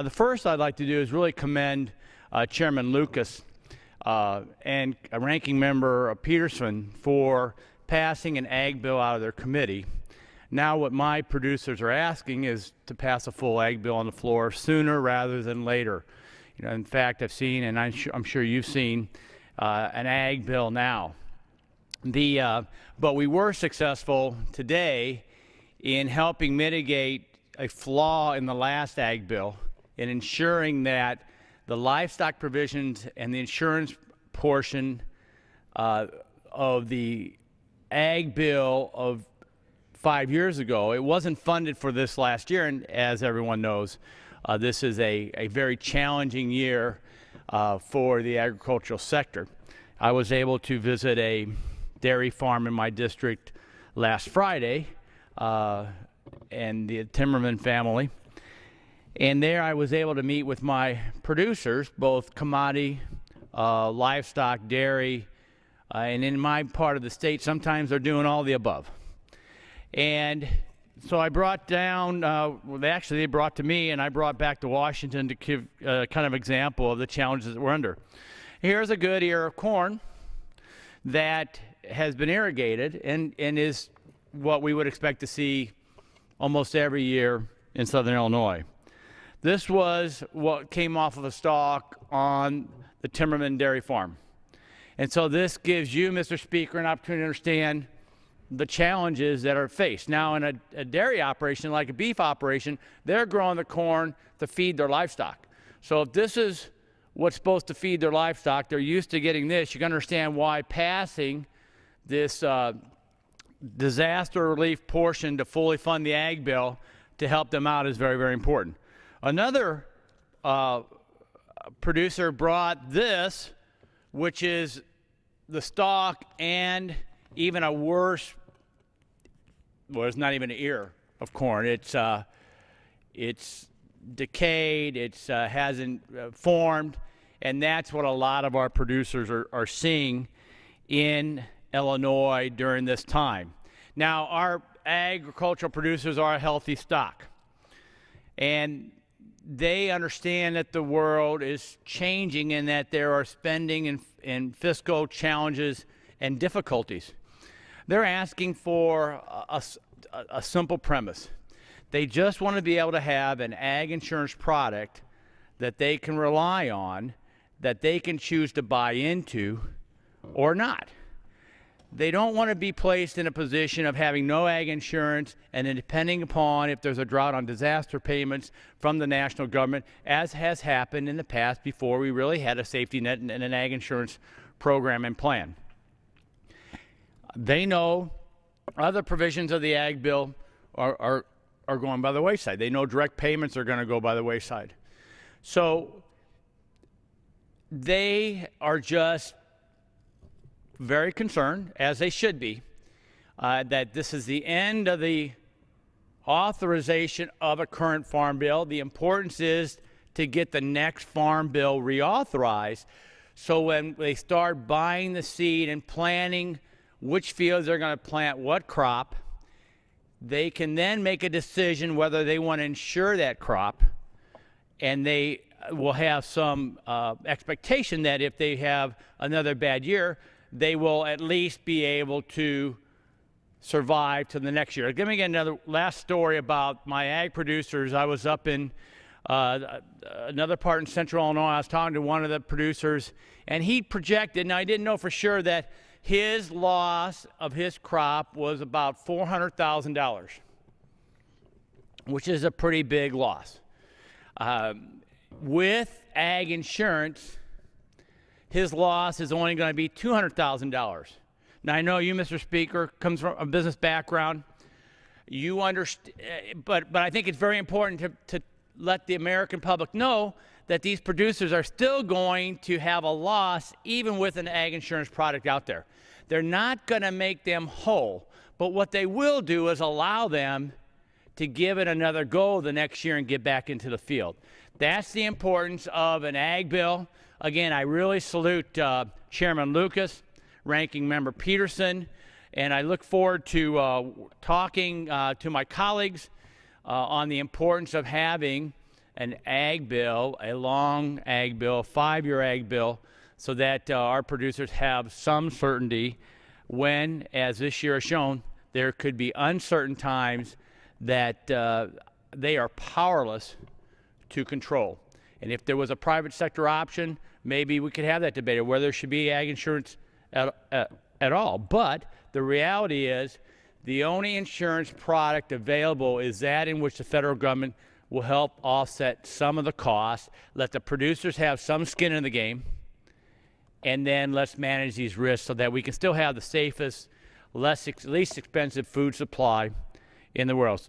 The first I'd like to do is really commend Chairman Lucas and Ranking Member Peterson for passing an ag bill out of their committee. Now what my producers are asking is to pass a full ag bill on the floor sooner rather than later. In fact, I've seen, and I'm sure you've seen, an ag bill now. But we were successful today in helping mitigate a flaw in the last ag bill in ensuring that the livestock provisions and the insurance portion of the ag bill of 5 years ago, it wasn't funded for this last year, and as everyone knows, this is a very challenging year for the agricultural sector. I was able to visit a dairy farm in my district last Friday, and the Timmerman family. And there I was able to meet with my producers, both commodity, livestock, dairy, and in my part of the state, sometimes they're doing all the above. And so I brought down, they brought to me, and I brought back to Washington to give kind of example of the challenges that we're under. Here's a good ear of corn that has been irrigated and is what we would expect to see almost every year in southern Illinois. This was what came off of a stalk on the Timmerman dairy farm. And so this gives you, Mr. Speaker, an opportunity to understand the challenges that are faced. Now, in a dairy operation, like a beef operation, they're growing the corn to feed their livestock. So if this is what's supposed to feed their livestock, they're used to getting this, you can understand why passing this disaster relief portion to fully fund the ag bill to help them out is very, very important. Another producer brought this, which is the stalk and even a worse, well, it's not even an ear of corn. It's decayed, it hasn't formed, and that's what a lot of our producers are seeing in Illinois during this time. Now, our agricultural producers are a healthy stock, and they understand that the world is changing and that there are spending and fiscal challenges and difficulties. They're asking for a simple premise. They just want to be able to have an ag insurance product that they can rely on, that they can choose to buy into or not. They don't want to be placed in a position of having no ag insurance and then depending upon if there's a drought on disaster payments from the national government, as has happened in the past before we really had a safety net and an ag insurance program and plan. They know other provisions of the ag bill are going by the wayside. They know direct payments are going to go by the wayside. So they are just very concerned, as they should be, that this is the end of the authorization of a current farm bill. The importance is to get the next farm bill reauthorized so when they start buying the seed and planning which fields they're going to plant what crop, they can then make a decision whether they want to insure that crop, and they will have some expectation that if they have another bad year, they will at least be able to survive to the next year. Let me get another last story about my ag producers. I was up in another part in central Illinois. I was talking to one of the producers, and he projected, and I didn't know for sure, that his loss of his crop was about $400,000, which is a pretty big loss. With ag insurance, his loss is only going to be $200,000. Now, I know you, Mr. Speaker, comes from a business background. You understand, but I think it's very important to let the American public know that these producers are still going to have a loss even with an ag insurance product out there. They're not going to make them whole, but what they will do is allow them to give it another go the next year and get back into the field. That's the importance of an ag bill. Again, I really salute Chairman Lucas, Ranking Member Peterson, and I look forward to talking to my colleagues on the importance of having an ag bill, a long ag bill, 5-year ag bill, so that our producers have some certainty when, as this year has shown, there could be uncertain times that they are powerless to control. And if there was a private sector option, maybe we could have that debate of whether there should be ag insurance at all. But the reality is the only insurance product available is that in which the federal government will help offset some of the costs, let the producers have some skin in the game, and then let's manage these risks so that we can still have the safest, least expensive food supply in the world.